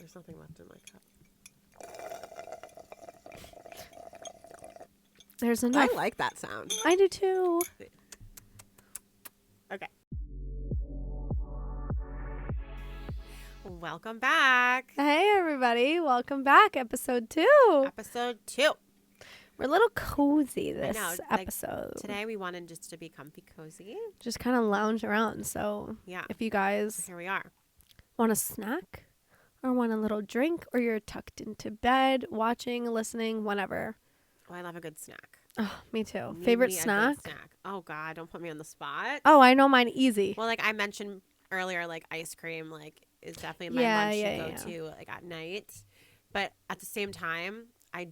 There's nothing left in my cup. There's enough. I like that sound. I do too. Okay. Welcome back. Hey, everybody. Welcome back. Episode 2. Episode 2. We're a little cozy this know, episode. Today we wanted just to be comfy cozy. Just kind of lounge around. So Yeah. if you guys Here we are. want a snack or want a little drink or you're tucked into bed, watching, listening, whenever. Oh, I love a good snack. Oh, me too. Need Favorite me a good snack? Oh, God. Don't put me on the spot. Oh, I know mine easy. Well, like I mentioned earlier, like ice cream, like is definitely my lunch to go to like at night. But at the same time, I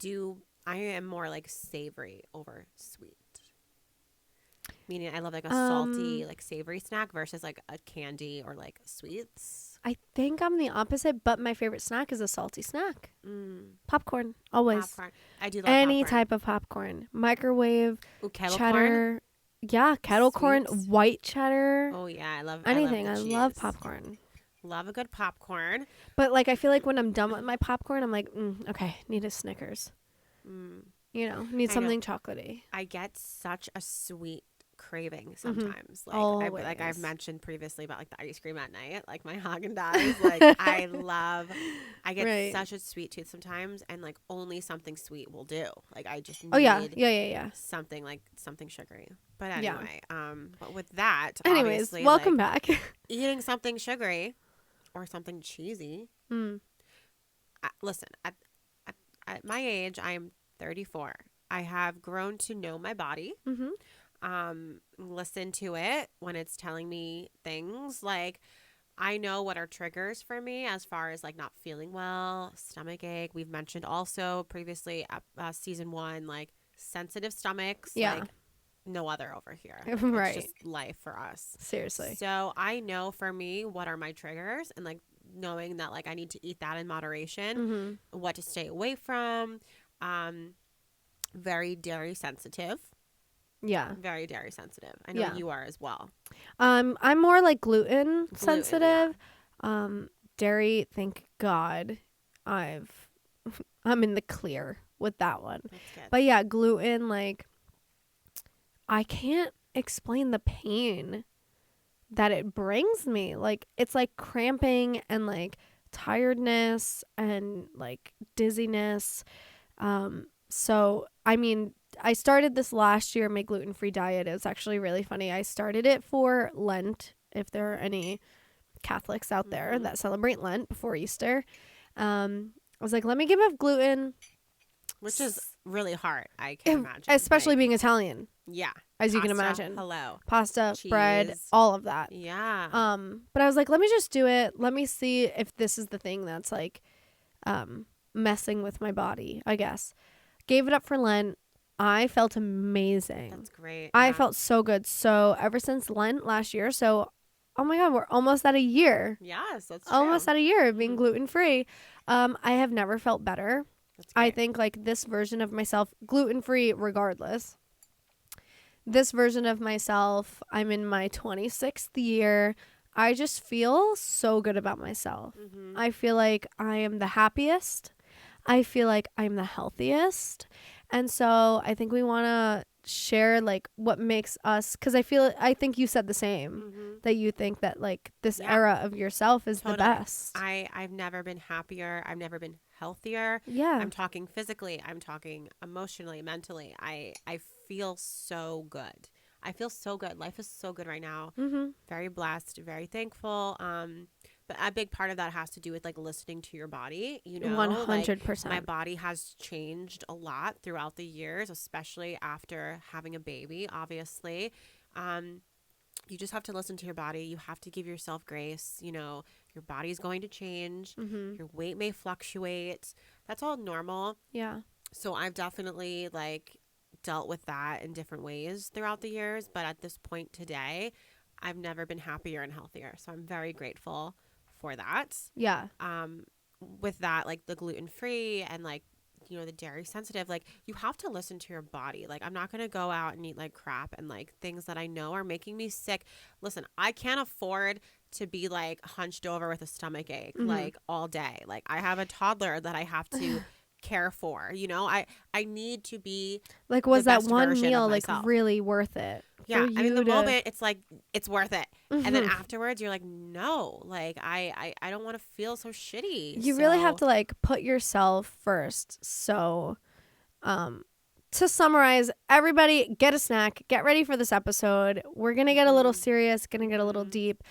am more like savory over sweet. Meaning I love like a salty, like savory snack versus like a candy or like sweets. I think I'm the opposite, but my favorite snack is a salty snack. Popcorn, always. Popcorn. I do love Any popcorn. type of popcorn. Microwave, Kettle cheddar. corn? Yeah, kettle corn, Sweets. white cheddar. Oh yeah, I love anything. I I love, love popcorn. Love a good popcorn. But like I feel like when I'm done with my popcorn, I'm like, okay, need a Snickers. You know, need something chocolatey. I get such a sweet craving sometimes. Like I've mentioned previously about like the ice cream at night, like my Haagen-Dazs. Like I get such a sweet tooth sometimes, and like only something sweet will do. Like I just need something sugary. But anyway, but with that, anyways, welcome back. Eating something sugary or something cheesy. Listen, at my age, I am 34. I have grown to know my body. Listen to it when it's telling me things. Like I know what are triggers for me as far as like not feeling well, stomach ache. We've mentioned also previously season 1, like sensitive stomachs. Yeah. Like no other over here. Right. It's just life for us. Seriously. So I know for me what are my triggers, and like knowing that like I need to eat that in moderation, what to stay away from. Very dairy sensitive. Yeah. Very dairy sensitive. I know you are as well. I'm more like gluten sensitive. Yeah. Dairy, thank God, I'm in the clear with that one. That's good. But yeah, gluten, like I can't explain the pain that it brings me. Like it's like cramping and like tiredness and like dizziness. So I mean, I started this last year, my gluten-free diet. It's actually really funny. I started it for Lent, if there are any Catholics out there that celebrate Lent before Easter. I was like, let me give up gluten. Which is really hard, I can imagine. Especially being Italian. Yeah. As you can imagine. Hello. Pasta, cheese, bread, all of that. Yeah. But I was like, let me just do it. Let me see if this is the thing that's like messing with my body, I guess. Gave it up for Lent. I felt amazing. That's great. I felt so good. So ever since Lent last year, so oh my God, we're almost at a year. Yes, that's true. Almost at a year of being gluten-free. I have never felt better. That's great. I think like this version of myself, gluten-free regardless. This version of myself, I'm in my 26th year. I just feel so good about myself. I feel like I am the happiest. I feel like I'm the healthiest. And so I think we want to share like what makes us, because I think you said the same, that you think that like this era of yourself is the best. I've never been happier. I've never been healthier. Yeah. I'm talking physically. I'm talking emotionally, mentally. I feel so good. I feel so good. Life is so good right now. Very blessed, very thankful. But a big part of that has to do with like listening to your body. You know, 100%. Like, my body has changed a lot throughout the years, especially after having a baby. Obviously, you just have to listen to your body. You have to give yourself grace. You know, your body's going to change. Your weight may fluctuate. That's all normal. Yeah. So I've definitely like dealt with that in different ways throughout the years. But at this point today, I've never been happier and healthier. So I'm very grateful for that. Yeah. With that, like the gluten-free and like, you know, the dairy sensitive, like you have to listen to your body. Like I'm not going to go out and eat like crap and like things that I know are making me sick. Listen, I can't afford to be like hunched over with a stomach ache like all day. Like I have a toddler that I have to care for, you know. I need to be like, was that one meal like really worth it? Yeah, I mean the moment it's like it's worth it, and then afterwards you're like, no, like I don't want to feel so shitty. You really have to like put yourself first. So to summarize, everybody get a snack, get ready for this episode. We're gonna get a little serious, gonna get a little deep.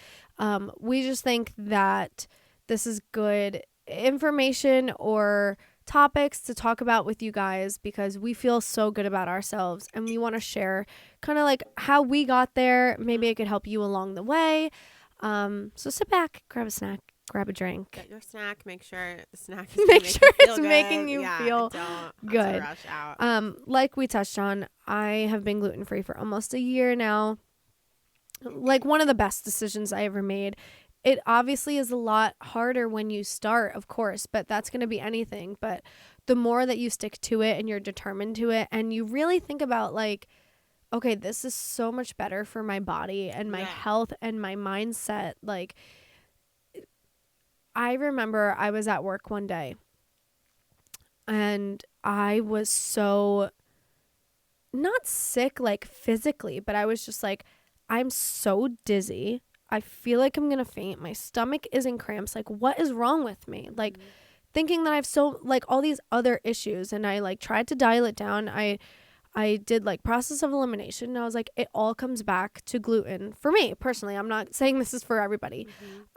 We just think that this is good information or topics to talk about with you guys because we feel so good about ourselves and we want to share kind of like how we got there. Maybe it could help you along the way. So sit back, grab a snack, grab a drink. Get your snack. Make sure the snack is making you feel good. Rush out. Like we touched on, I have been gluten-free for almost a year now. Like one of the best decisions I ever made. It obviously is a lot harder when you start, of course, but that's going to be anything. But the more that you stick to it and you're determined to it and you really think about like, okay, this is so much better for my body and my health and my mindset. Like, I remember I was at work one day and I was so not sick like physically, but I was just like, I'm so dizzy. I feel like I'm going to faint. My stomach is in cramps. Like, what is wrong with me? Like, thinking that I have so, like, all these other issues. And I, like, tried to dial it down. I did, like, process of elimination. And I was like, it all comes back to gluten. For me, personally. I'm not saying this is for everybody.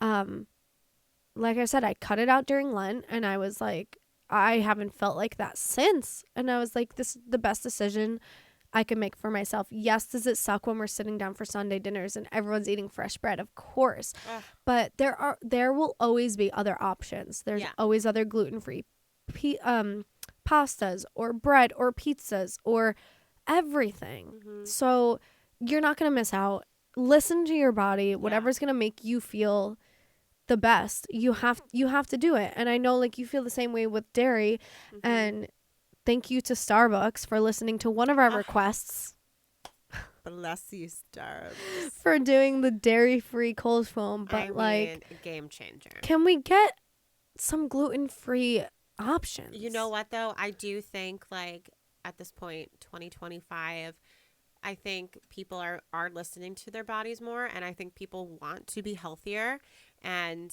Like I said, I cut it out during Lent. And I was like, I haven't felt like that since. And I was like, this is the best decision I can make for myself. Yes, does it suck when we're sitting down for Sunday dinners and everyone's eating fresh bread? Of course. But there will always be other options. There's always other gluten-free pastas or bread or pizzas or everything. So you're not going to miss out. Listen to your body. Whatever's going to make you feel the best. You have to do it. And I know like you feel the same way with dairy and thank you to Starbucks for listening to one of our requests. Bless you, Starbucks. For doing the dairy-free cold foam. But a game changer. Can we get some gluten-free options? You know what, though? I do think, like, at this point, 2025, I think people are listening to their bodies more. And I think people want to be healthier. And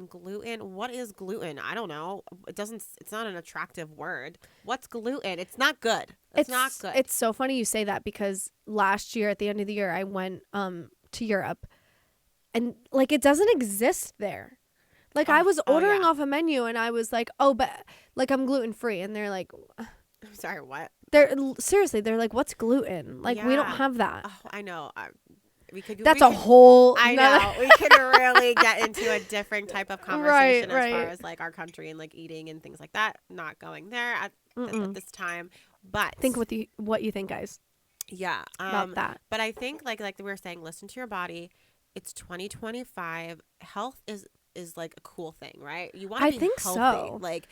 gluten, what is gluten? I don't know. It's not an attractive word. What's gluten? It's not good. It's not good. It's so funny you say that because last year at the end of the year I went to Europe and like it doesn't exist there. Like I was ordering off a menu and I was like, "Oh, but like I'm gluten free." And they're like, I'm sorry, what? They're like, "What's gluten?" Like we don't have that. Oh, I know. That's a whole. I know. We could really get into a different type of conversation as far as like our country and like eating and things like that. Not going there at this time, but think what you think, guys. Yeah, about that. But I think like we were saying, listen to your body. It's 2025. Health is like a cool thing, right? You want to be healthy. So. Like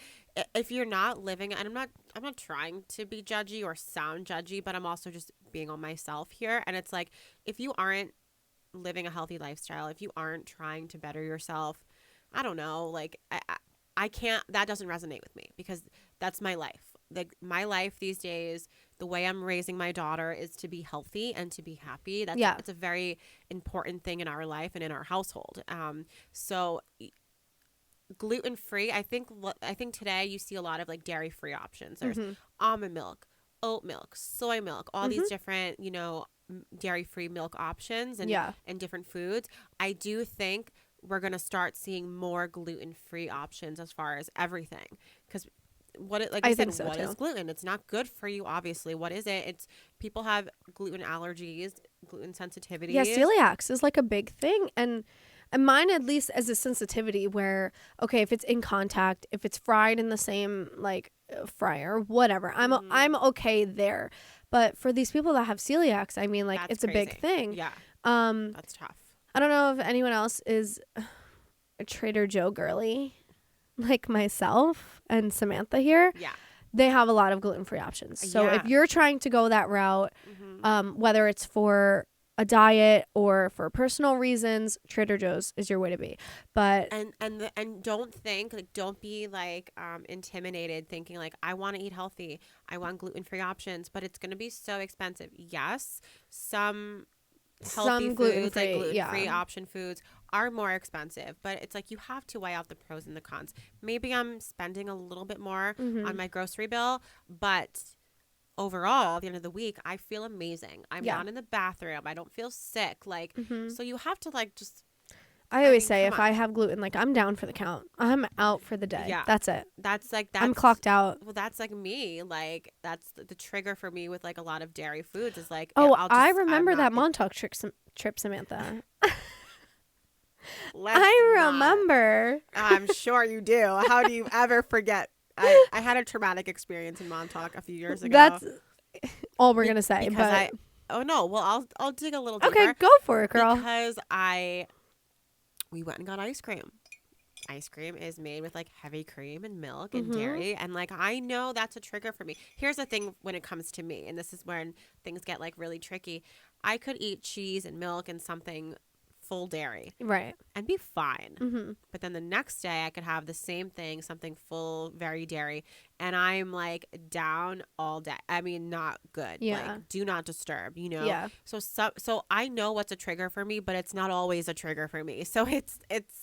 if you're not living, and I'm not trying to be judgy or sound judgy, but I'm also just being on myself here. And it's like, if you aren't living a healthy lifestyle, if you aren't trying to better yourself, I don't know, like I can't, that doesn't resonate with me because that's my life. Like my life these days, the way I'm raising my daughter is to be healthy and to be happy. It's a very important thing in our life and in our household. So gluten-free, I think today you see a lot of like dairy-free options. There's almond milk, oat milk, soy milk, all these different, you know, dairy-free milk options and different foods. I do think we're going to start seeing more gluten-free options as far as everything. Because what is gluten? It's not good for you, obviously. What is it? It's people have gluten allergies, gluten sensitivities. Yeah, celiacs is like a big thing. And mine at least as a sensitivity where, okay, if it's in contact, if it's fried in the same like fryer, whatever, I'm okay there. But for these people that have celiacs, I mean, like it's crazy. A big thing. Yeah. That's tough. I don't know if anyone else is a Trader Joe girly like myself and Samantha here. Yeah. They have a lot of gluten-free options. So if you're trying to go that route, whether it's for a diet or for personal reasons, Trader Joe's is your way to be. But and don't think, like, don't be like intimidated thinking like, I want to eat healthy, I want gluten-free options, but it's going to be so expensive. Yes, some healthy foods, like gluten-free option foods, are more expensive, but it's like you have to weigh out the pros and the cons. Maybe I'm spending a little bit more on my grocery bill, but overall, at the end of the week, I feel amazing. I'm not in the bathroom. I don't feel sick. Like, so you have to like just. I always say if I have gluten, like, I'm down for the count. I'm out for the day. Yeah. That's it. I'm clocked out. Well, that's like me. Like, that's the trigger for me with like a lot of dairy foods is like, I remember that Montauk trip, Samantha. I remember. I'm sure you do. How do you ever forget? I had a traumatic experience in Montauk a few years ago. That's all we're gonna say. I'll dig a little deeper. Okay, go for it, girl. Because we went and got ice cream. Ice cream is made with like heavy cream and milk and dairy, and like I know that's a trigger for me. Here's the thing when it comes to me, and this is when things get like really tricky. I could eat cheese and milk and something full dairy, right, and be fine. But then the next day I could have the same thing, something full, very dairy, and I'm like down all day. I mean, not good. Yeah. Like, do not disturb, you know? Yeah. So I know what's a trigger for me, but it's not always a trigger for me. So it's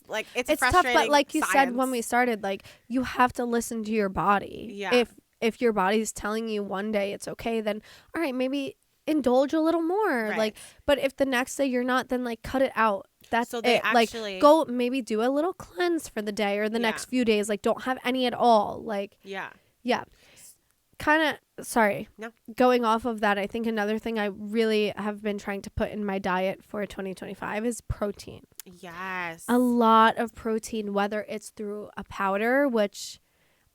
like, it's tough, but like you said when we started, like, you have to listen to your body. Yeah. If your body's telling you one day it's okay, then all right, maybe indulge a little more. Right. Like, but if the next day you're not, then like cut it out. That's so they it. Actually, like, go maybe do a little cleanse for the day or the next few days. Like, don't have any at all. Like, yeah. Kind of, sorry. No. Going off of that, I think another thing I really have been trying to put in my diet for 2025 is protein. Yes. A lot of protein, whether it's through a powder, which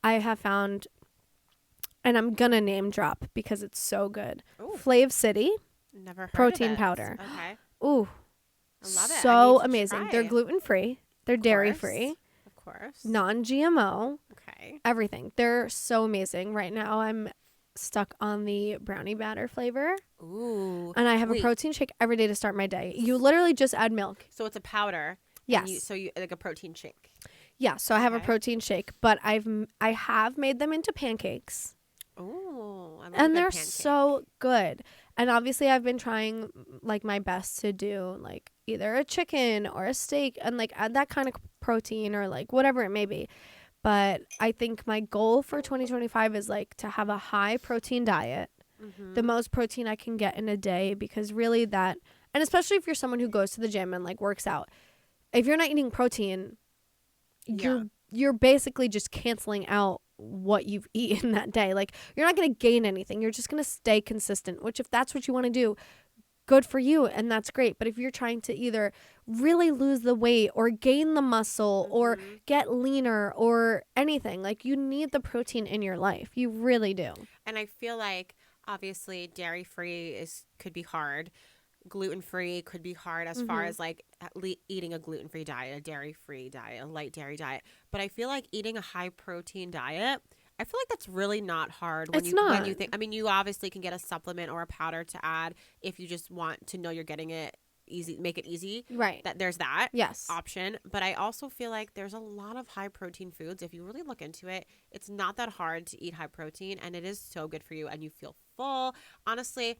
I have found, and I'm gonna name drop because it's so good. Ooh. Flav City. Never heard protein of it. powder. Okay. Ooh. I love it. So amazing. They're gluten free. They're dairy free. Of course. Non-GMO. Okay. Everything. They're so amazing. Right now I'm stuck on the brownie batter flavor. Ooh. And I have a protein shake every day to start my day. You literally just add milk. So it's a powder. Yes. So you like a protein shake. Yeah. So I have a protein shake, but I have made them into pancakes. Oh, I love and they're pancake. So good. And obviously I've been trying like my best to do like either a chicken or a steak and like add that kind of protein or like whatever it may be. But I think my goal for 2025 is like to have a high protein diet, the most protein I can get in a day, because really that, and especially if you're someone who goes to the gym and like works out, if you're not eating protein, you're basically just canceling out what you've eaten that day. Like, you're not going to gain anything. You're just going to stay consistent, which if that's what you want to do, good for you. And that's great. But if you're trying to either really lose the weight or gain the muscle or get leaner or anything, like, you need the protein in your life. You really do. And I feel like obviously dairy free could be hard. Gluten-free could be hard as far as like eating a gluten-free diet, a dairy-free diet, a light dairy diet. But I feel like eating a high-protein diet, I feel like that's really not hard when you think. I mean, you obviously can get a supplement or a powder to add if you just want to know you're getting it easy, make it easy. Right. That there's that option. But I also feel like there's a lot of high-protein foods. If you really look into it, it's not that hard to eat high protein, and it is so good for you, and you feel full. Honestly,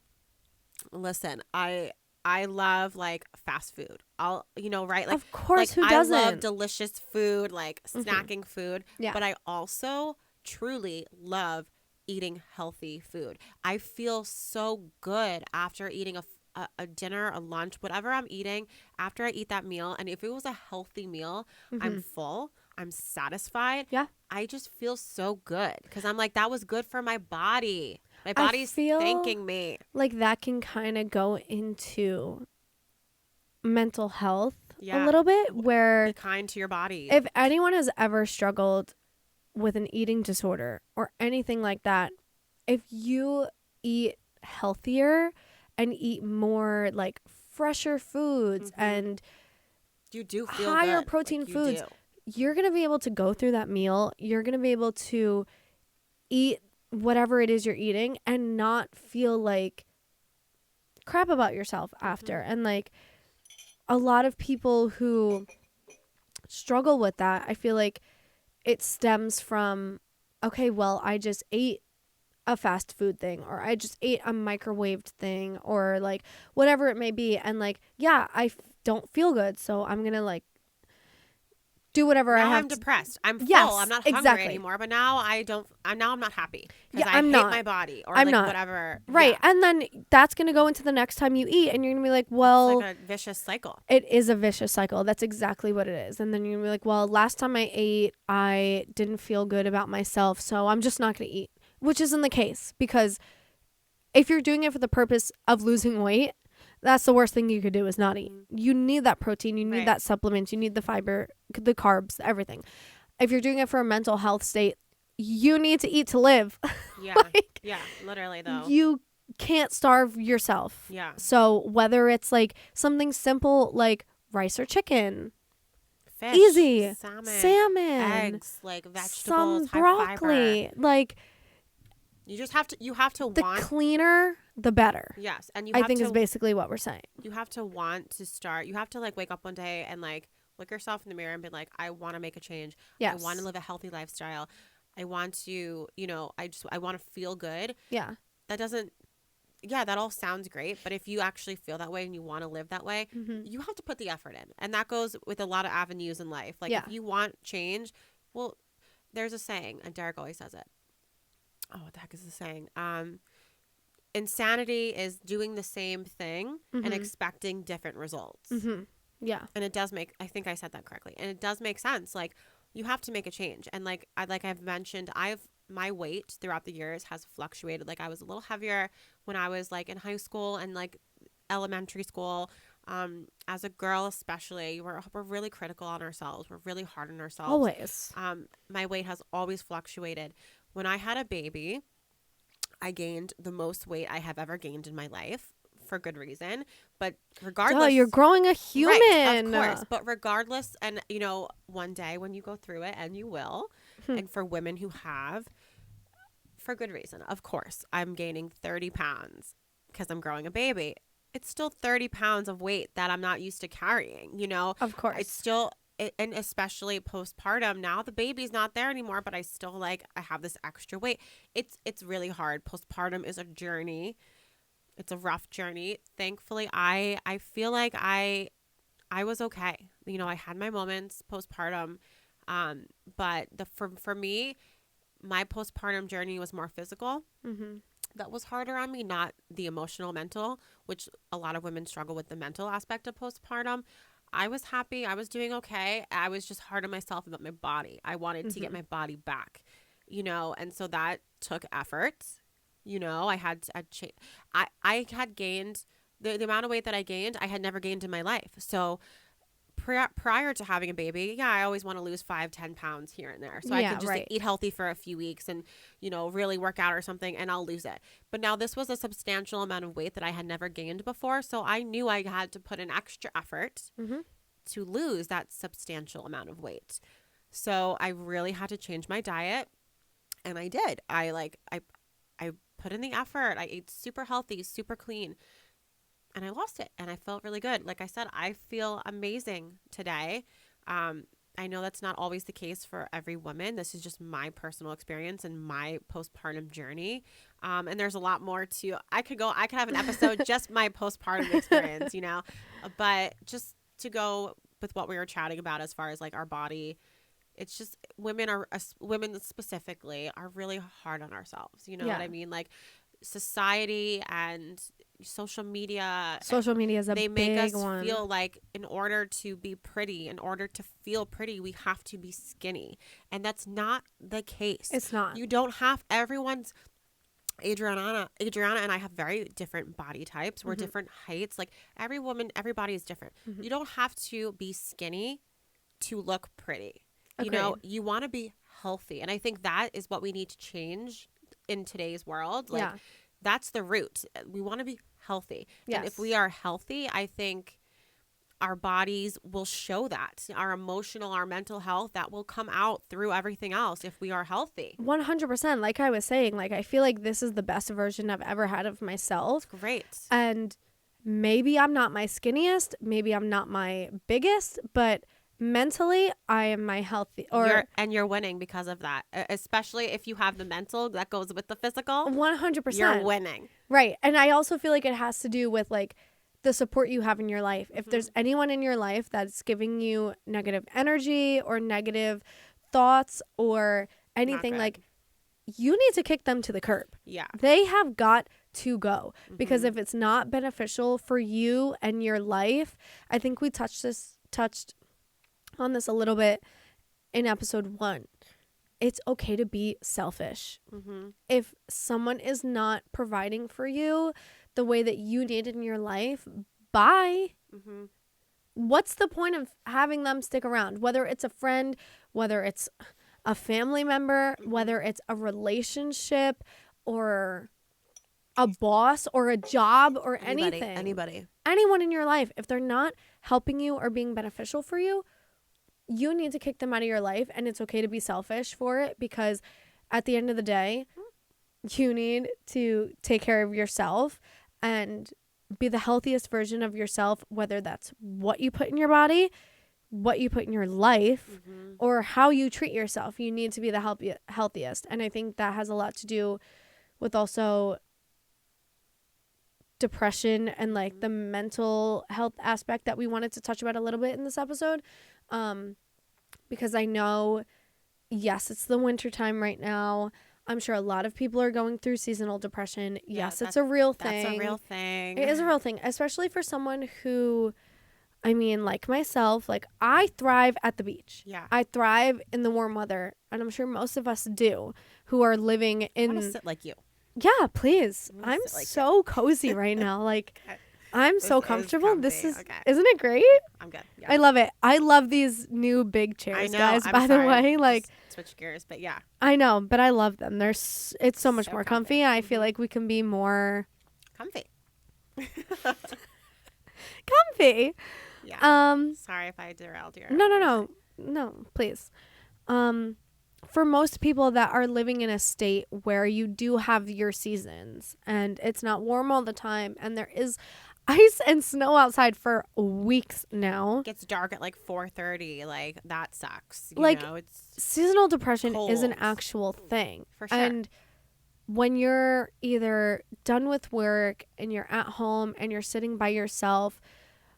listen, I love like fast food. Right? Like, of course, like, who doesn't? I love delicious food, like snacking food. Yeah. But I also truly love eating healthy food. I feel so good after eating a dinner, a lunch, whatever I'm eating, after I eat that meal. And if it was a healthy meal, I'm full. I'm satisfied. Yeah. I just feel so good because I'm like, that was good for my body. My body's thanking me. Like that can kind of go into mental health a little bit, where be kind to your body. If anyone has ever struggled with an eating disorder or anything like that, if you eat healthier and eat more like fresher foods and you do feel higher good. protein foods, you're going to be able to go through that meal. You're going to be able to eat whatever it is you're eating and not feel like crap about yourself after. And like a lot of people who struggle with that, I feel like it stems from, okay, well, I just ate a fast food thing, or I just ate a microwaved thing, or like whatever it may be. And like, yeah, don't feel good. So I'm going to like do whatever now I have. I'm depressed. I'm full. Yes, I'm not hungry exactly. anymore. But now I'm not happy because Yeah, I I'm hate not. my body or I'm like not. whatever. Right. Yeah. And then that's going to go into the next time you eat, and you're going to be like, well, it's like a vicious cycle. It is a vicious cycle. That's exactly what it is. And then you're going to be like, well, last time I ate, I didn't feel good about myself, so I'm just not going to eat, which isn't the case, because if you're doing it for the purpose of losing weight, that's the worst thing you could do is not eat. You need that protein. You need that supplement. You need the fiber, the carbs, everything. If you're doing it for a mental health state, you need to eat to live. Yeah. Like, yeah. Literally, though. You can't starve yourself. Yeah. So whether it's like something simple like rice or chicken, fish, easy, salmon, eggs, like vegetables, some broccoli, high fiber. like you have to the want cleaner the better. Yes, and I think is basically what we're saying. You have to want to start. You have to like wake up one day and like look yourself in the mirror and be like, I want to make a change. Yes. I want to live a healthy lifestyle. I want to, I want to feel good. Yeah. That all sounds great, but if you actually feel that way and you want to live that way, you have to put the effort in. And that goes with a lot of avenues in life. Like if you want change, well, there's a saying, and Derek always says it. Oh, what the heck is the saying? Insanity is doing the same thing and expecting different results. Yeah. And it does I think I said that correctly. And it does make sense. Like you have to make a change. And like I've mentioned, my weight throughout the years has fluctuated. Like I was a little heavier when I was like in high school and like elementary school. As a girl, especially, we're really critical on ourselves. We're really hard on ourselves. Always. My weight has always fluctuated. When I had a baby, I gained the most weight I have ever gained in my life for good reason. But regardless, you're growing a human. Right, of course. But regardless, and one day when you go through it, and you will, and for women who have, for good reason, of course, I'm gaining 30 pounds because I'm growing a baby. It's still 30 pounds of weight that I'm not used to carrying, Of course. It's still, and especially postpartum, now the baby's not there anymore, but I still I have this extra weight. It's really hard. Postpartum is a journey. It's a rough journey. Thankfully, I feel like I was okay. I had my moments postpartum. But for me, my postpartum journey was more physical. That was harder on me, not the emotional, mental, which a lot of women struggle with the mental aspect of postpartum. I was happy. I was doing okay. I was just hard on myself about my body. I wanted to get my body back, and so that took effort. I had to change. I had gained the amount of weight that I gained, I had never gained in my life. So prior to having a baby, I always want to lose 5-10 pounds here and there. So I can just eat healthy for a few weeks and, really work out or something, and I'll lose it. But now this was a substantial amount of weight that I had never gained before. So I knew I had to put an extra effort to lose that substantial amount of weight. So I really had to change my diet, and I did. I put in the effort. I ate super healthy, super clean. And I lost it, and I felt really good. Like I said, I feel amazing today. I know that's not always the case for every woman. This is just my personal experience and my postpartum journey. And there's a lot more to. I could have an episode just my postpartum experience, But just to go with what we were chatting about as far as like our body, it's just women specifically are really hard on ourselves. You know what I mean? Like society and social media is a big one. They make us feel like in order to be pretty, in order to feel pretty, we have to be skinny, and that's not the case. It's not. You don't have. Everyone's Adriana and I have very different body types. We're different heights. Like every body is different. You don't have to be skinny to look pretty. Agreed. You want to be healthy, and I think that is what we need to change in today's world. Like that's the root. We want to be healthy. Yes. And if we are healthy, I think our bodies will show that. Our emotional, our mental health, that will come out through everything else if we are healthy. 100%. Like I was saying, like I feel like this is the best version I've ever had of myself. Great. And maybe I'm not my skinniest, maybe I'm not my biggest, but mentally I am my healthy you're winning because of that. Especially if you have the mental that goes with the physical. 100%. You're winning. Right. And I also feel like it has to do with like the support you have in your life. If there's anyone in your life that's giving you negative energy or negative thoughts or anything, like, you need to kick them to the curb. Yeah. They have got to go, because if it's not beneficial for you and your life, I think we touched on this a little bit in episode 1. It's okay to be selfish. If someone is not providing for you the way that you need in your life, bye. What's the point of having them stick around? Whether it's a friend, whether it's a family member, whether it's a relationship or a boss or a job or anything. Anyone in your life, if they're not helping you or being beneficial for you, you need to kick them out of your life, and it's okay to be selfish for it, because at the end of the day, you need to take care of yourself and be the healthiest version of yourself, whether that's what you put in your body, what you put in your life, or how you treat yourself. You need to be the healthiest. And I think that has a lot to do with also depression and like the mental health aspect that we wanted to touch about a little bit in this episode. Because I know, yes, it's the winter time right now. I'm sure a lot of people are going through seasonal depression. Yes, it's a real thing. That's a real thing. It is a real thing, especially for someone who, I mean, like myself, like I thrive at the beach. Yeah. I thrive in the warm weather, and I'm sure most of us do, who are living in. I want to sit like you. Yeah, please. I'm like so cozy right now. Like, I'm so comfortable. This is, isn't it great? I'm good. Yeah. I love it. I love these new big chairs, guys, by the way. Like, switch gears, but yeah. I know, but I love them. It's so much more comfy. I feel like we can be more comfy. Comfy. Yeah. Sorry if I derailed your. No, please. For most people that are living in a state where you do have your seasons and it's not warm all the time and there is ice and snow outside for weeks now. It gets dark at like 4:30. Like, that sucks. You know, it's seasonal depression is an actual thing. For sure. And when you're either done with work and you're at home and you're sitting by yourself,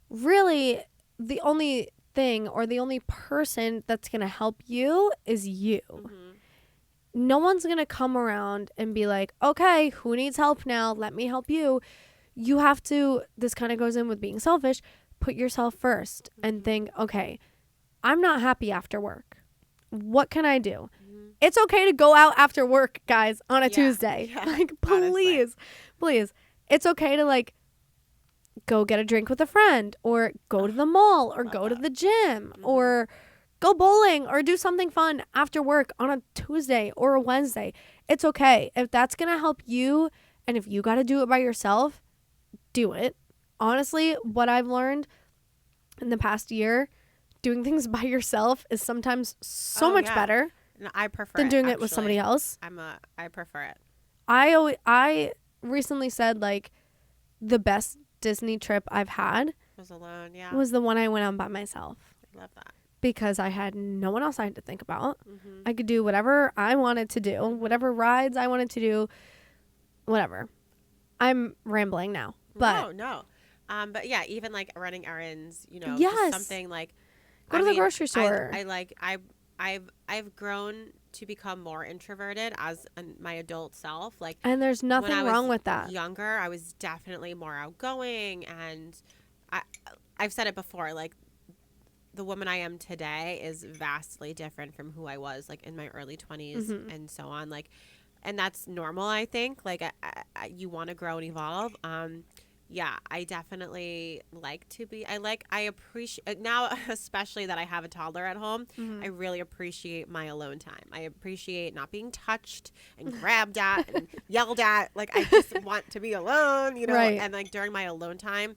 really the only thing or the only person that's going to help you is you. No one's going to come around and be like, okay, who needs help now? Let me help you. You have to, this kind of goes in with being selfish, put yourself first and think, okay, I'm not happy after work. What can I do? It's okay to go out after work, guys, on a Tuesday. Yeah, like, please. It's okay to like go get a drink with a friend or go to the mall or go to the gym or go bowling or do something fun after work on a Tuesday or a Wednesday. It's okay. If that's going to help you and if you got to do it by yourself, do it. Honestly, what I've learned in the past year, doing things by yourself is sometimes so much better. No, I prefer than doing it with somebody else. I prefer it. I recently said like the best Disney trip I've had was alone. Yeah, was the one I went on by myself. I love that because I had no one else I had to think about. I could do whatever I wanted to do, whatever rides I wanted to do, whatever. I'm rambling now, but no. But yeah, even like running errands, you know, yes. just something like go to the grocery store. I've grown to become more introverted as my adult self. Like, and there's nothing wrong with that. Younger, I was definitely more outgoing, and I've said it before. Like, the woman I am today is vastly different from who I was like in my early 20s and so on. Like, and that's normal. I think like you want to grow and evolve. Yeah, I definitely like to be, I appreciate now, especially that I have a toddler at home. I really appreciate my alone time. I appreciate not being touched and grabbed at and yelled at. Like, I just want to be alone, you know, right. And like during my alone time,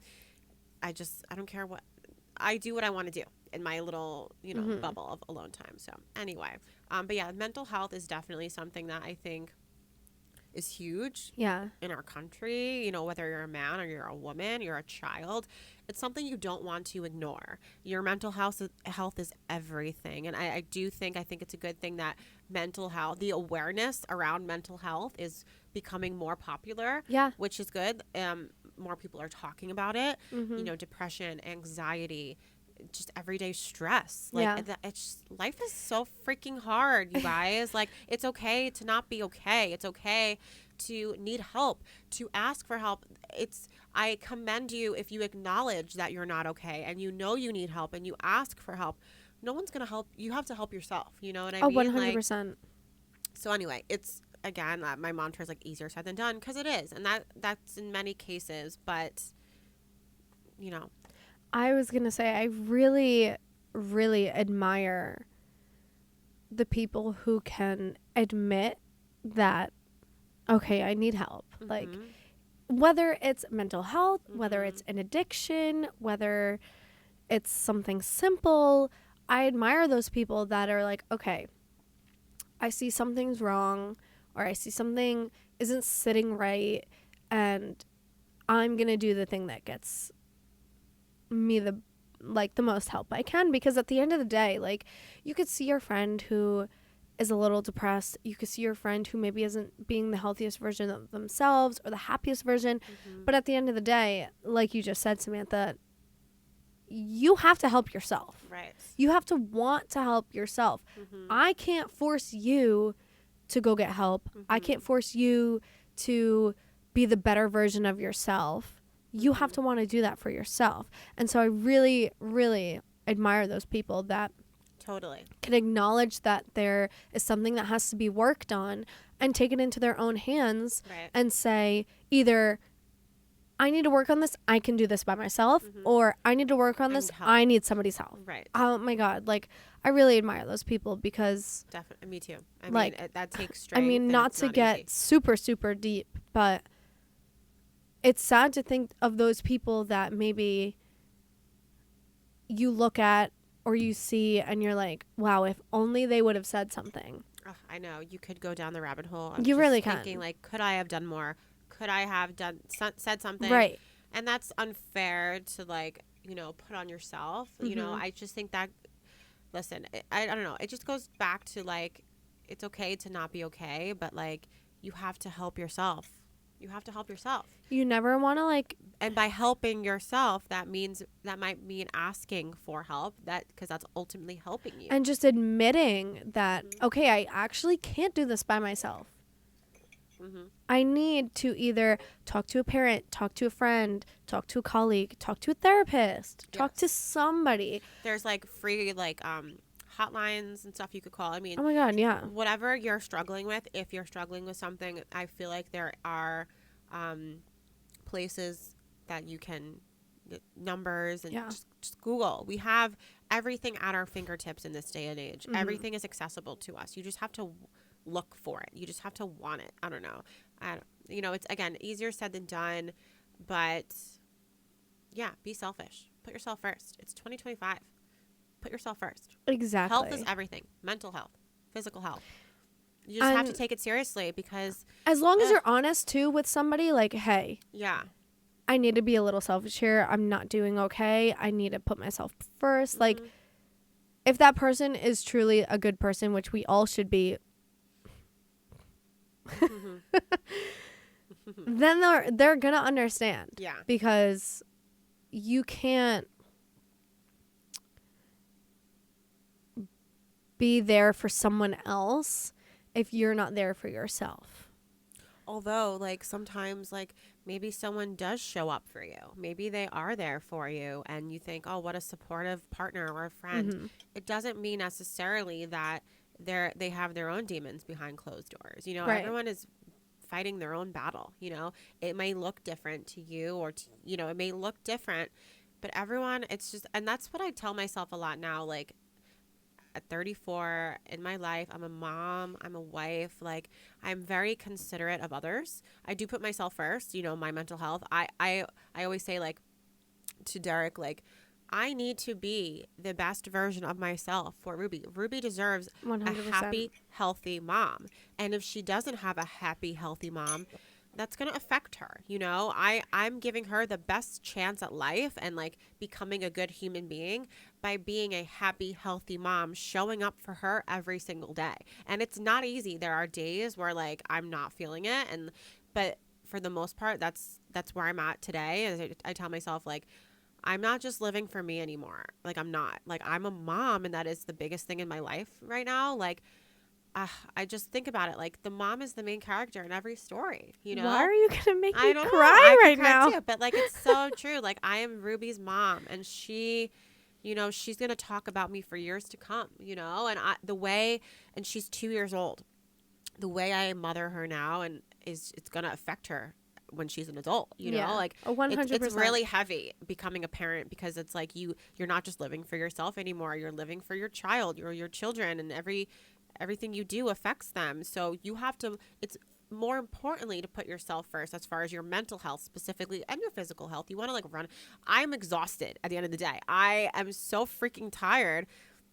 I don't care what, I do what I want to do in my little, you know, bubble of alone time. So anyway, but yeah, mental health is definitely something that I think is huge Yeah. in our country, you know, whether you're a man or you're a woman, you're a child, it's something you don't want to ignore. Your mental health is everything. And I think it's a good thing that mental health, the awareness around mental health is becoming more popular, Yeah. which is good. More people are talking about it, Mm-hmm. you know, depression, anxiety, just everyday stress. Like, Yeah. it's just, life is so freaking hard, you guys. Like, it's okay to not be okay. It's okay to need help, to ask for help. I commend you if you acknowledge that you're not okay and you know you need help and you ask for help. No one's going to help. You have to help yourself. You know what I mean? 100%. So anyway, it's, again, my mantra is like easier said than done, because it is. And that's in many cases, but you know. I was going to say, I really, really admire the people who can admit that, okay, I need help. Mm-hmm. Like, whether it's mental health, whether it's an addiction, whether it's something simple, I admire those people that are like, okay, I see something's wrong, or I see something isn't sitting right, and I'm going to do the thing that gets me the most help I can. Because at the end of the day, like, you could see your friend who is a little depressed. You could see your friend who maybe isn't being the healthiest version of themselves or the happiest version. Mm-hmm. But at the end of the day, like you just said, Samantha, you have to help yourself. Right. You have to want to help yourself. Mm-hmm. I can't force you to go get help. Mm-hmm. I can't force you to be the better version of yourself. You have to want to do that for yourself. And so I really, really admire those people that totally can acknowledge that there is something that has to be worked on and take it into their own hands. Right. And say either, I need to work on this, I can do this by myself, or I need to work on this, I need somebody's help. Right. Oh my God. Like, I really admire those people because... Definitely. Me too. I like, mean, that takes strength. I mean, not to get easy. super, super deep, but it's sad to think of those people that maybe you look at or you see and you're like, wow, if only they would have said something. Oh, I know. You could go down the rabbit hole. You just really thinking, can. like, could I have done more? Could I have said something? Right. And that's unfair to, like, you know, put on yourself. You know, I just think that, listen, I don't know. It just goes back to, like, it's okay to not be okay, but, like, you have to help yourself. You have to help yourself. You never want to, like... And by helping yourself, that might mean asking for help, because that's ultimately helping you. And just admitting that, okay, I actually can't do this by myself. I need to either talk to a parent, talk to a friend, talk to a colleague, talk to a therapist, talk to somebody. There's, like, free, like, hotlines and stuff you could call. I mean, oh my God, yeah. Whatever you're struggling with, if you're struggling with something, I feel like there are places that you can get numbers and just Google. We have everything at our fingertips in this day and age. Everything is accessible to us. You just have to look for it. You just have to want it. I don't know. You know, it's, again, easier said than done, but yeah, be selfish. Put yourself first. It's 2025. Put yourself first. Exactly. Health is everything. Mental health, physical health. You just have to take it seriously, because as long as you're honest too with somebody, like, hey, yeah, I need to be a little selfish here. I'm not doing okay. I need to put myself first. Like, if that person is truly a good person, which we all should be, then they're gonna understand. Yeah. Because you can't be there for someone else if you're not there for yourself. Although, like, sometimes, like, maybe someone does show up for you. Maybe they are there for you and you think, oh, what a supportive partner or a friend. It doesn't mean necessarily that they have their own demons behind closed doors. You know, everyone is fighting their own battle. You know, it may look different to you, or you know, it may look different, but everyone, it's just, and that's what I tell myself a lot now. Like, at 34 in my life, I'm a mom, I'm a wife, like, I'm very considerate of others. I do put myself first, you know, my mental health. I always say, like, to Derek, like, I need to be the best version of myself for Ruby. Ruby deserves 100%. a happy, healthy mom. And if she doesn't have a happy, healthy mom, that's going to affect her. You know, I'm giving her the best chance at life and like becoming a good human being by being a happy, healthy mom, showing up for her every single day. And it's not easy. There are days where like I'm not feeling it. But for the most part, that's where I'm at today. And I tell myself like, I'm not just living for me anymore. Like I'm not. Like I'm a mom, and that is the biggest thing in my life right now. Like I just think about it. Like the mom is the main character in every story. You know. Why are you gonna make me cry right now? Too, but like it's so true. Like I am Ruby's mom, and she, you know, she's gonna talk about me for years to come. You know, and she's 2 years old. The way I mother her now, and it's gonna affect her when she's an adult, you know, like 100%. It's really heavy becoming a parent, because it's like you're not just living for yourself anymore. You're living for your child, your children, and everything you do affects them. So you have to, it's more importantly to put yourself first as far as your mental health specifically and your physical health. You want to like run. I'm exhausted at the end of the day. I am so freaking tired.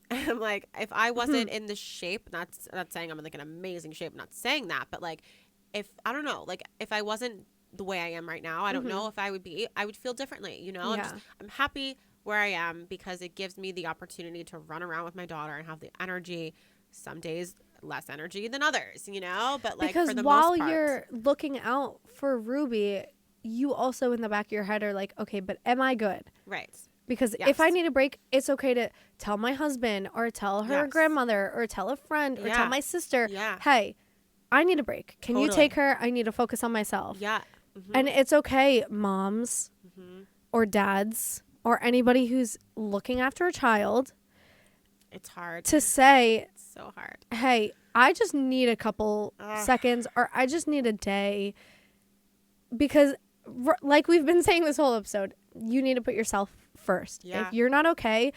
And I'm like, if I wasn't in the shape, not saying I'm in like an amazing shape, I'm not saying that, but like if, I don't know, like if I wasn't the way I am right now, I don't know if I would feel differently, you know. Yeah. I'm happy where I am because it gives me the opportunity to run around with my daughter and have the energy. Some days less energy than others, you know, but like because for the while most part, you're looking out for Ruby, you also in the back of your head are like, okay, but am I good? Right. Because if I need a break, it's okay to tell my husband or tell her grandmother or tell a friend or tell my sister, hey, I need a break. Can you take her? I need to focus on myself. Yeah. And it's okay, moms or dads or anybody who's looking after a child. It's hard to say. It's so hard. Hey, I just need a couple seconds, or I just need a day. Because like we've been saying this whole episode, you need to put yourself first. Yeah. If you're not okay,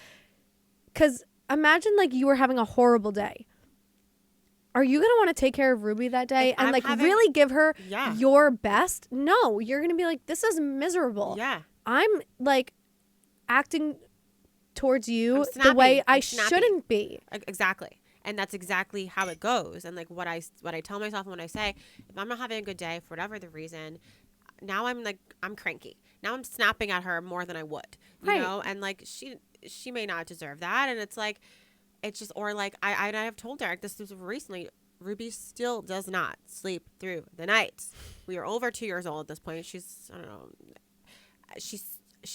because imagine like you were having a horrible day. Are you going to want to take care of Ruby that day and like really give her your best? No, you're going to be like, this is miserable. Yeah. I'm like acting towards you the way I shouldn't be. Exactly. And that's exactly how it goes. And like what I tell myself when I say, if I'm not having a good day for whatever the reason, now I'm cranky. Now I'm snapping at her more than I would, you know? And like she may not deserve that. And it's like, it's just, or like I have told Derek this was recently, Ruby still does not sleep through the night. We are over 2 years old at this point. She's, I don't know, she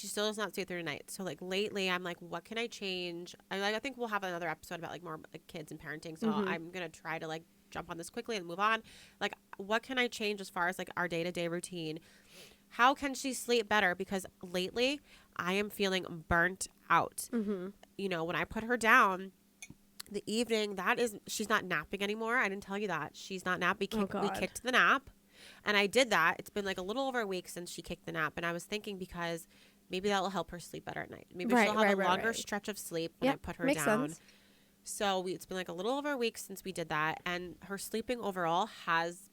still does not sleep through the night. So like lately I'm like, what can I change? I think we'll have another episode about like more like kids and parenting. So I'm going to try to like jump on this quickly and move on. Like, what can I change as far as like our day-to-day routine? How can she sleep better? Because lately I am feeling burnt out. You know, when I put her down the evening, she's not napping anymore. I didn't tell you that. She's not napping. We kicked the nap. And I did that. It's been like a little over a week since she kicked the nap. And I was thinking because maybe that will help her sleep better at night. Maybe she'll have a longer stretch of sleep when I put her down. Sense. So it's been like a little over a week since we did that. And her sleeping overall has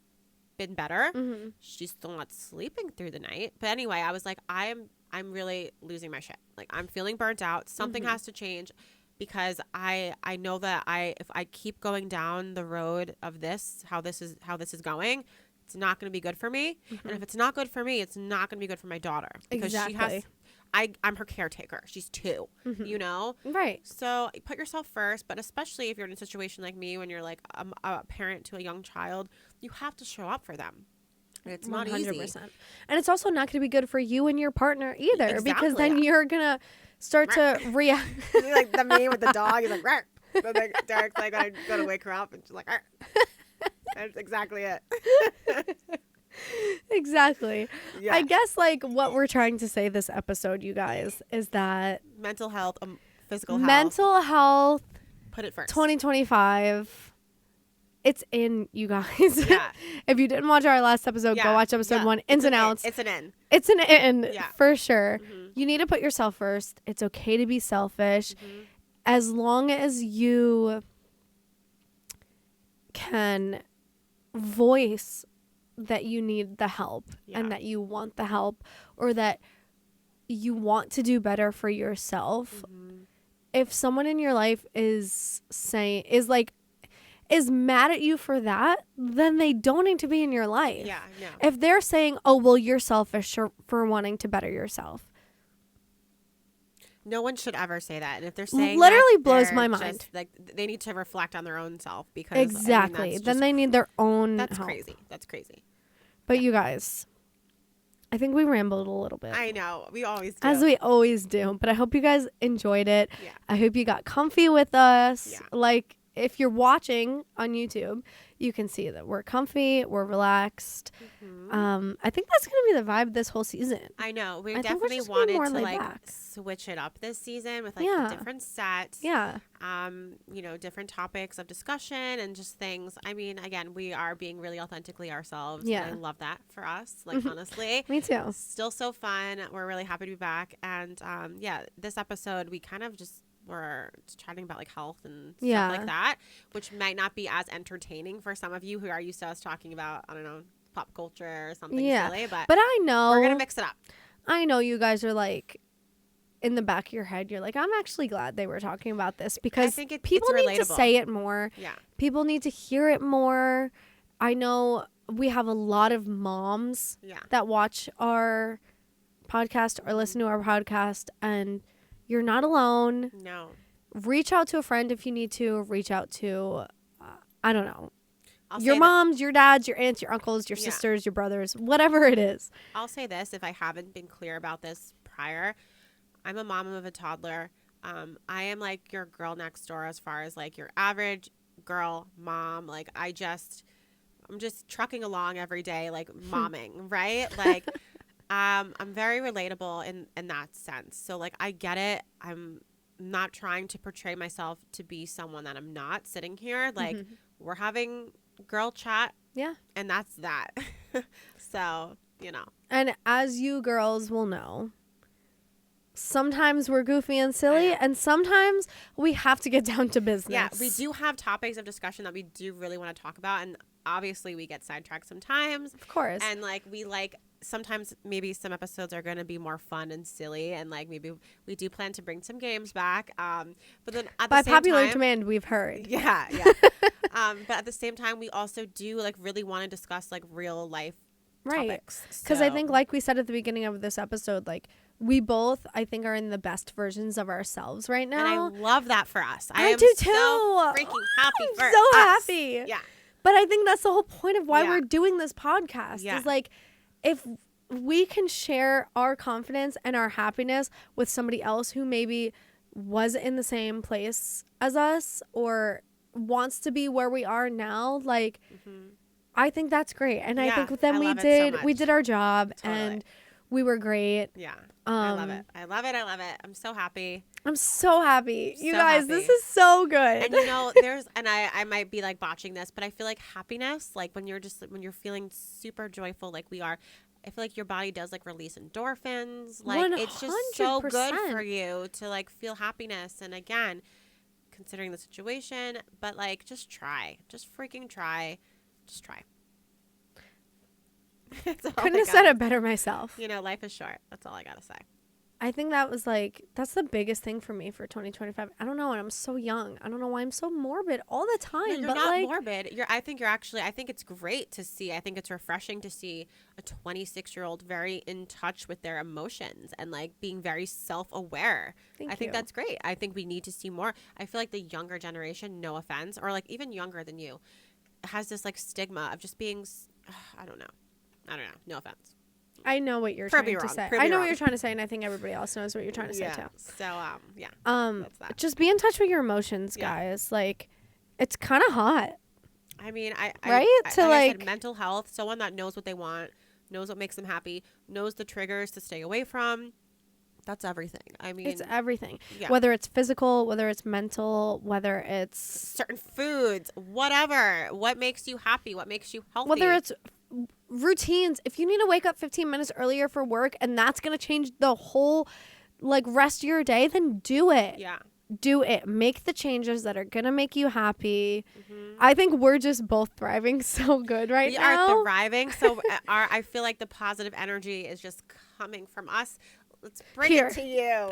been better. She's still not sleeping through the night. But anyway, I was like, I'm really losing my shit. Like I'm feeling burnt out. Something has to change. Because I know that if I keep going down the road of how this is going, it's not going to be good for me. And if it's not good for me, it's not going to be good for my daughter. Because I'm her caretaker. She's 2, you know? Right. So put yourself first, but especially if you're in a situation like me when you're like a parent to a young child, you have to show up for them. And it's not 100%. Easy. And it's also not going to be good for you and your partner either, because then you're going to start to react. Like the me with the dog. He's like, "Rah." But like Derek's like, I go to wake her up, and she's like, "Rah." That's exactly it. Exactly. Yeah. I guess like what we're trying to say this episode, you guys, is that mental health, physical health. Mental health. Put it first. 2025. It's in, you guys. Yeah. If you didn't watch our last episode, go watch episode 1. Ins and outs. It's an in. It's an in, for sure. You need to put yourself first. It's okay to be selfish. As long as you can voice that you need the help and that you want the help, or that you want to do better for yourself, if someone in your life is mad at you for that, then they don't need to be in your life. Yeah, no. If they're saying, oh, well, you're selfish for wanting to better yourself. No one should ever say that. And if they're saying literally that, blows my mind. Just, like, they need to reflect on their own self because exactly. Then they need their own That's help. crazy. That's crazy. But you guys, I think we rambled a little bit. I know. We always do. As we always do. But I hope you guys enjoyed it. Yeah. I hope you got comfy with us. Yeah. Like, if you're watching on YouTube, you can see that we're comfy, we're relaxed. I think that's going to be the vibe this whole season. I know. We definitely wanted to like back. switch it up this season with like a different set. Yeah. You know, different topics of discussion and just things. I mean, again, we are being really authentically ourselves. Yeah. And I love that for us. Like, honestly. Me too. Still so fun. We're really happy to be back. And yeah, this episode, we kind of just were chatting about like health and stuff like that, which might not be as entertaining for some of you who are used to us talking about, I don't know, pop culture or something silly. But I know we're going to mix it up. I know you guys are like, in the back of your head, you're like, I'm actually glad they were talking about this because people need to say it more. Yeah. People need to hear it more. I know we have a lot of moms that watch our podcast or listen to our podcast, and you're not alone. No. Reach out to a friend if you need to. Reach out to, I don't know, your moms, your dads, your aunts, your uncles, your sisters, your brothers, whatever it is. I'll say this, if I haven't been clear about this prior, I'm a mom of a toddler. I am like your girl next door as far as like your average girl mom. Like I'm just trucking along every day, like momming, right? Like I'm very relatable in that sense. So like I get it. I'm not trying to portray myself to be someone that I'm not. Sitting here, like we're having girl chat. Yeah. And that's that. So, you know. And as you girls will know, sometimes we're goofy and silly, and sometimes we have to get down to business. Yeah, we do have topics of discussion that we do really want to talk about, and obviously we get sidetracked sometimes. Of course. And like sometimes maybe some episodes are going to be more fun and silly, and like maybe we do plan to bring some games back. But then at the same time, by popular demand, we've heard. Yeah. But at the same time, we also do like really want to discuss like real life topics. Because I think, like we said at the beginning of this episode, like we both, I think, are in the best versions of ourselves right now. And I love that for us. I do too. So freaking happy for us. So happy. Yeah. But I think that's the whole point of why we're doing this podcast. Is like, if we can share our confidence and our happiness with somebody else who maybe was in the same place as us or wants to be where we are now, like, I think that's great. And I think then we did our job and we were great. Yeah. I love it. I love it. I love it. I'm so happy. I'm so happy. You guys, this is so good. And you know, I might be like botching this, but I feel like happiness, like when you're feeling super joyful, like we are, I feel like your body does like release endorphins. Like 100%. It's just so good for you to like feel happiness. And again, considering the situation, but like just freaking try. Just try. Couldn't have said it better myself. You know, life is short. That's all I gotta say. I think that's the biggest thing for me for 2025. I don't know, and I'm so young. I don't know why I'm so morbid all the time. No, you're not morbid. I think it's great to see. I think it's refreshing to see a 26-year-old very in touch with their emotions and like being very self-aware. I think that's great. I think we need to see more. I feel like the younger generation, no offense, or like even younger than you, has this like stigma of just being, I don't know. No offense. I know what you're trying to say. I know what you're trying to say, and I think everybody else knows what you're trying to say too. So, that's that. Just be in touch with your emotions, guys. Like, it's kind of hot. I mean, I said, mental health. Someone that knows what they want, knows what makes them happy, knows the triggers to stay away from. That's everything. I mean, it's everything. Yeah. Whether it's physical, whether it's mental, whether it's certain foods, whatever. What makes you happy? What makes you healthy? Whether it's routines. If you need to wake up 15 minutes earlier for work and that's going to change the whole like rest of your day, then do it. Yeah. Do it. Make the changes that are going to make you happy. I think we're just both thriving so good right now. We are thriving. So I feel like the positive energy is just coming from us. let's bring it to you.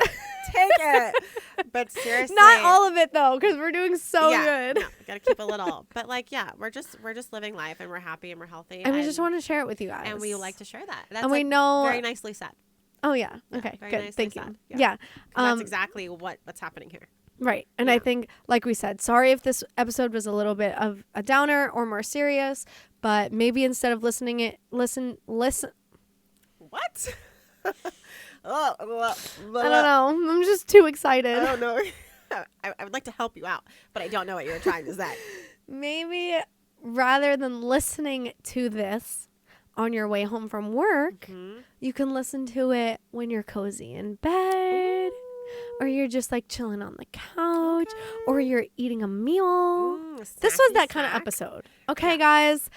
Take it. But seriously, not all of it though, because we're doing so good. No, we gotta keep a little. But like, yeah, we're just living life, and we're happy and we're healthy, and we just want to share it with you guys. And we like to share that. That's and we know very nicely said. Oh yeah. Okay. Good. Thank you. Said. Yeah. That's exactly what's happening here. Right. And I think, like we said, sorry if this episode was a little bit of a downer or more serious, but maybe instead of listen. What? I don't know. I'm just too excited. I don't know. I would like to help you out, but I don't know what you're trying to say. Maybe rather than listening to this on your way home from work, you can listen to it when you're cozy in bed. Or you're just like chilling on the couch, or you're eating a meal. This was that kind of episode. Okay, guys,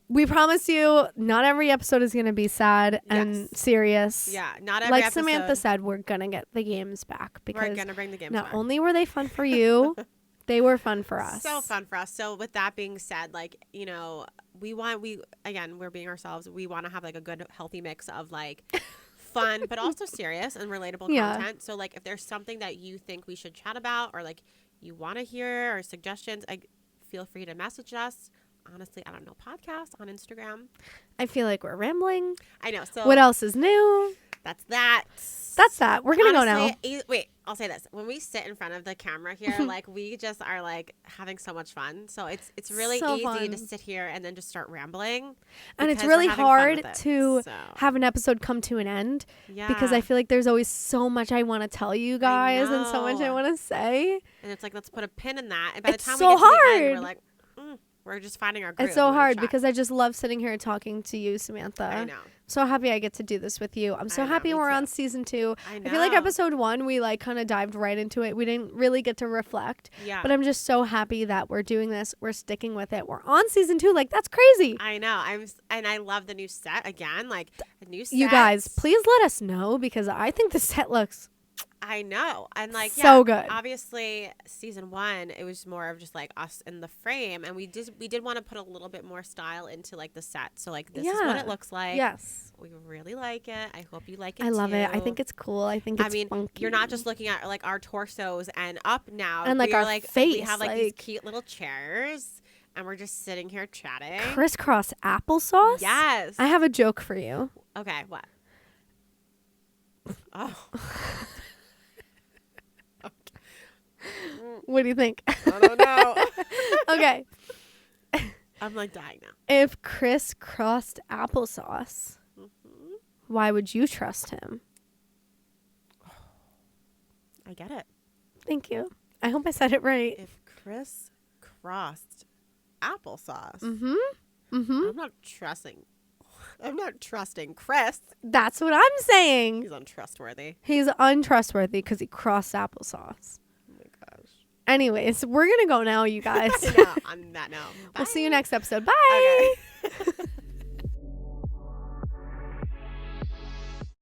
we promise you not every episode is going to be sad and serious. Yeah, not every like episode. Samantha said, we're going to get the games back because we're going to bring the games not back. only were they fun for you, they were fun for us. So fun for us. So with that being said, like, you know, we're being ourselves. We want to have like a good, healthy mix of like fun, but also serious and relatable content. So like if there's something that you think we should chat about or like you want to hear or suggestions, feel free to message us. Honestly, I don't know, podcast on Instagram. I feel like we're rambling. I know. So what else is new? That's that. We're going to go now. Wait, I'll say this. When we sit in front of the camera here, like we just are like having so much fun. So it's really so easy to sit here and then just start rambling. And it's really hard to have an episode come to an end because I feel like there's always so much I want to tell you guys and so much I want to say. And it's like, let's put a pin in that. And by the time so we get to hard. the end, we're like, we're just finding our groove. It's so hard because I just love sitting here talking to you, Samantha. I know. So happy I get to do this with you. I'm so happy we're on season 2. I know. I feel like episode 1, we like kind of dived right into it. We didn't really get to reflect. Yeah. But I'm just so happy that we're doing this. We're sticking with it. We're on season 2. Like, that's crazy. I know. And I love the new set again. Like, the new set. You guys, please let us know because I think the set looks... I know. And like, so good. Obviously season 1, it was more of just like us in the frame. And we did want to put a little bit more style into like the set. So like, this is what it looks like. Yes. We really like it. I hope you like it I love too. it. I think it's cool. I think it's funky. You're not just looking at like our torsos and up now. And like our face. We have like these cute little chairs. And we're just sitting here chatting. Crisscross applesauce? Yes. I have a joke for you. Okay, what? Oh. What do you think? I don't know. Okay. I'm like dying now. If Chris crossed applesauce, why would you trust him? I get it. Thank you. I hope I said it right. If Chris crossed applesauce, I'm not trusting Chris. That's what I'm saying. He's untrustworthy. He's untrustworthy because he crossed applesauce. Anyways, we're going to go now, you guys. On that note. Bye. We'll see you next episode. Bye. Okay.